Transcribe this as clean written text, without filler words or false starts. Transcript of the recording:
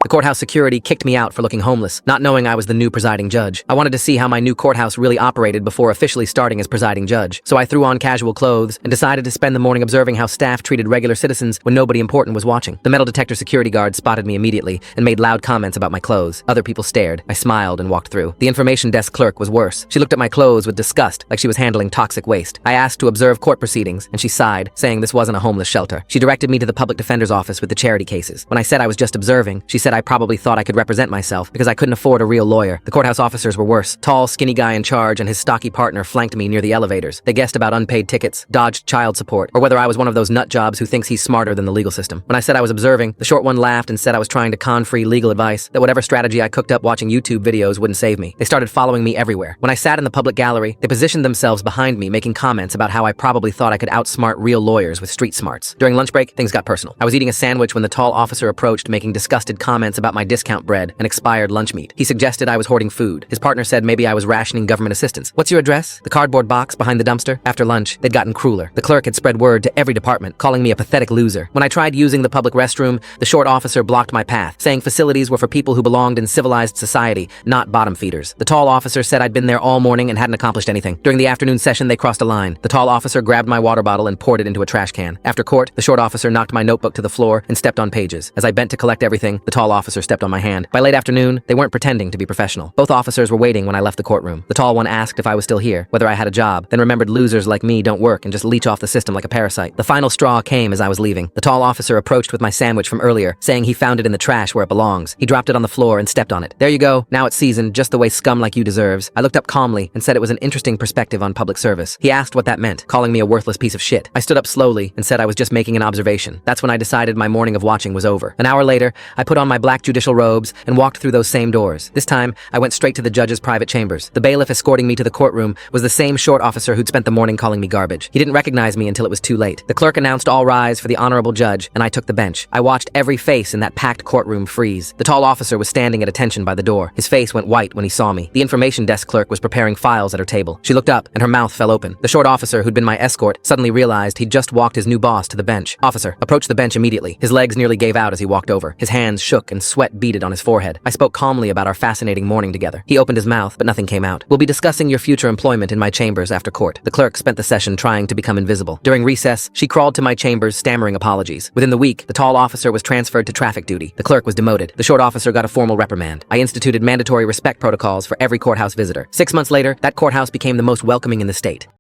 The courthouse security kicked me out for looking homeless, not knowing I was the new presiding judge. I wanted to see how my new courthouse really operated before officially starting as presiding judge. So I threw on casual clothes and decided to spend the morning observing how staff treated regular citizens when nobody important was watching. The metal detector security guard spotted me immediately and made loud comments about my clothes. Other people stared. I smiled and walked through. The information desk clerk was worse. She looked at my clothes with disgust, like she was handling toxic waste. I asked to observe court proceedings, and she sighed, saying this wasn't a homeless shelter. She directed me to the public defender's office with the charity cases. When I said I was just observing, she said I probably thought I could represent myself because I couldn't afford a real lawyer. The courthouse officers were worse. Tall, skinny guy in charge and his stocky partner flanked me near the elevators. They guessed about unpaid tickets, dodged child support, or whether I was one of those nut jobs who thinks he's smarter than the legal system. When I said I was observing, the short one laughed and said I was trying to con free legal advice, that whatever strategy I cooked up watching YouTube videos wouldn't save me. They started following me everywhere. When I sat in the public gallery, they positioned themselves behind me, making comments about how I probably thought I could outsmart real lawyers with street smarts. During lunch break, things got personal. I was eating a sandwich when the tall officer approached, making disgusted comments about my discount bread and expired lunch meat. He suggested I was hoarding food. His partner said maybe I was rationing government assistance. What's your address? The cardboard box behind the dumpster? After lunch, they'd gotten crueler. The clerk had spread word to every department, calling me a pathetic loser. When I tried using the public restroom, the short officer blocked my path, saying facilities were for people who belonged in civilized society, not bottom feeders. The tall officer said I'd been there all morning and hadn't accomplished anything. During the afternoon session, they crossed a line. The tall officer grabbed my water bottle and poured it into a trash can. After court, the short officer knocked my notebook to the floor and stepped on pages. As I bent to collect everything, the tall officer stepped on my hand. By late afternoon, they weren't pretending to be professional. Both officers were waiting when I left the courtroom. The tall one asked if I was still here, whether I had a job, then remembered losers like me don't work and just leech off the system like a parasite. The final straw came as I was leaving. The tall officer approached with my sandwich from earlier, saying he found it in the trash where it belongs. He dropped it on the floor and stepped on it. There you go. Now it's seasoned just the way scum like you deserves. I looked up calmly and said it was an interesting perspective on public service. He asked what that meant, calling me a worthless piece of shit. I stood up slowly and said I was just making an observation. That's when I decided my morning of watching was over. An hour later, I put on my black judicial robes and walked through those same doors. This time, I went straight to the judge's private chambers. The bailiff escorting me to the courtroom was the same short officer who'd spent the morning calling me garbage. He didn't recognize me until it was too late. The clerk announced all rise for the honorable judge, and I took the bench. I watched every face in that packed courtroom freeze. The tall officer was standing at attention by the door. His face went white when he saw me. The information desk clerk was preparing files at her table. She looked up, and her mouth fell open. The short officer who'd been my escort suddenly realized he'd just walked his new boss to the bench. Officer, approach the bench immediately. His legs nearly gave out as he walked over. His hands shook and sweat beaded on his forehead. I spoke calmly about our fascinating morning together. He opened his mouth, but nothing came out. We'll be discussing your future employment in my chambers after court. The clerk spent the session trying to become invisible. During recess, she crawled to my chambers, stammering apologies. Within the week, the tall officer was transferred to traffic duty. The clerk was demoted. The short officer got a formal reprimand. I instituted mandatory respect protocols for every courthouse visitor. 6 months later, that courthouse became the most welcoming in the state.